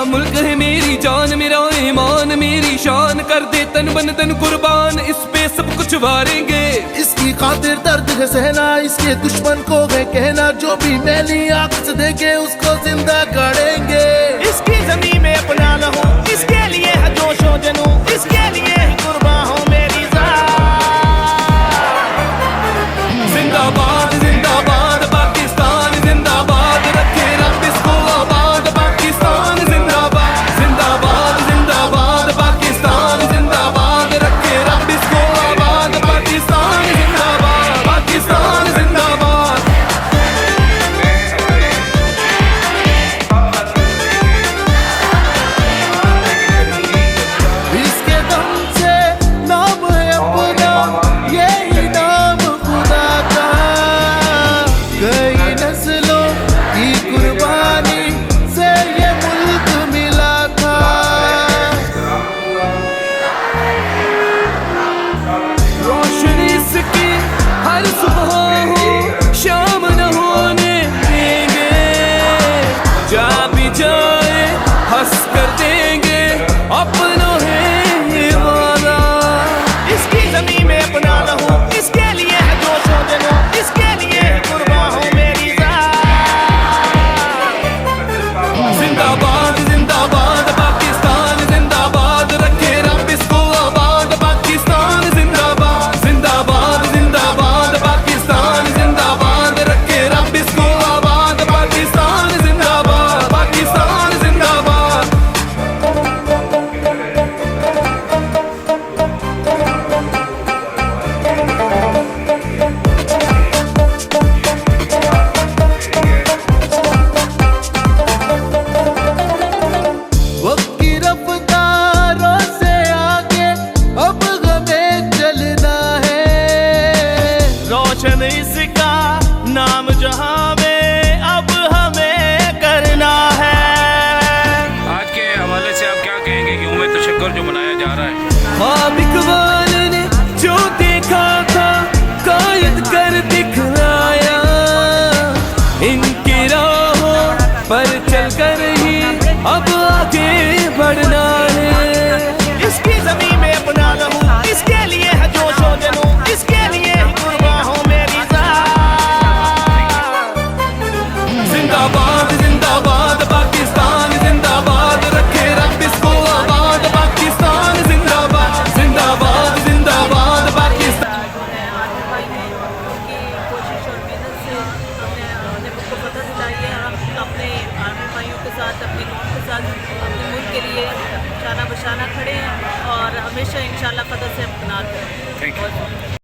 मुल्क है मेरी जान, मेरा ईमान मेरी शान, कर दे तन बन तन कुर्बान, इस पे सब कुछ वारेंगे। इसकी खातिर दर्द है सहना, इसके दुश्मन को है कहना, जो भी मैली आंख से देखे उसको जिंदा करेंगे। इसकी जमीन में अपना लहू, इसके लिए है जोशो जनू, इसके लिए ही कुर्बान हो मेरी जान। जिंदाबाद जिंदाबाद पाकिस्तान जिंदाबाद, रखे रब इसको आबाद, पाकिस्तान जिंदाबाद। जिंदाबाद जिंदाबाद पाकिस्तान जिंदाबाद, रखे रब इसको आबाद, पाकिस्तान जिंदाबाद, पाकिस्तान जिंदाबाद। इसके दम से नाम है अपना, यही नाम खुदा का, कई नस्लों की कुर्बानी से ये मुल्क मिला था। रोशनी इसकी हर सुबह हो शाम न होने देंगे, जा भी जाए हंस कर देंगे, अपनों है ये वादा। इसकी जमीन में अपना लहू, इसके लिए है जोशो जनू, इसके लिए ही कुर्बान हो मेरी जान। जिंदाबाद जिंदाबाद पाकिस्तान जिंदाबाद, रखे रब इसको आबाद, पाकिस्तान जिंदाबाद। जिंदाबाद जिंदाबाद पाकिस्तान जिंदाबाद, रखे रब इसको आबाद, पाकिस्तान जिंदाबाद, पाकिस्तान जिंदाबाद। वक्त की रफ्तारों से आगे अब हमें चलना है। रोशन इसका नाम जहां में अब हमें करना है। आज के हवाले से आप क्या कहेंगे कि उम्मीद तशक्कुर जो मनाया जा रहा है? ख्वाब इकबाल ने जो देखा था कायद कर दिखलाया, इनकी राहों पर चल कर ही अब आगे बढ़ना है। इसकी जमीन में अपना लहू, इसके लिए है जोशो जनू, इसके लिए ही कुर्बान हो मेरी जान। जिंदाबाद जिंदाबाद पाकिस्तान जिंदाबाद, रखे रब इसको आबाद, पाकिस्तान जिंदाबाद। जिंदाबाद जिंदाबाद पाकिस्तान। उनकी कोशिश और मेहनत से हमने मुल्क को पता दिलाई है। हम अपने आर्मी भाइयों के साथ, अपने कौम के साथ, अपने मुल्क के लिए शाना बशाना खड़े हैं और हमेशा इंशाल्लाह कदर से हम कनार करें। Thank you.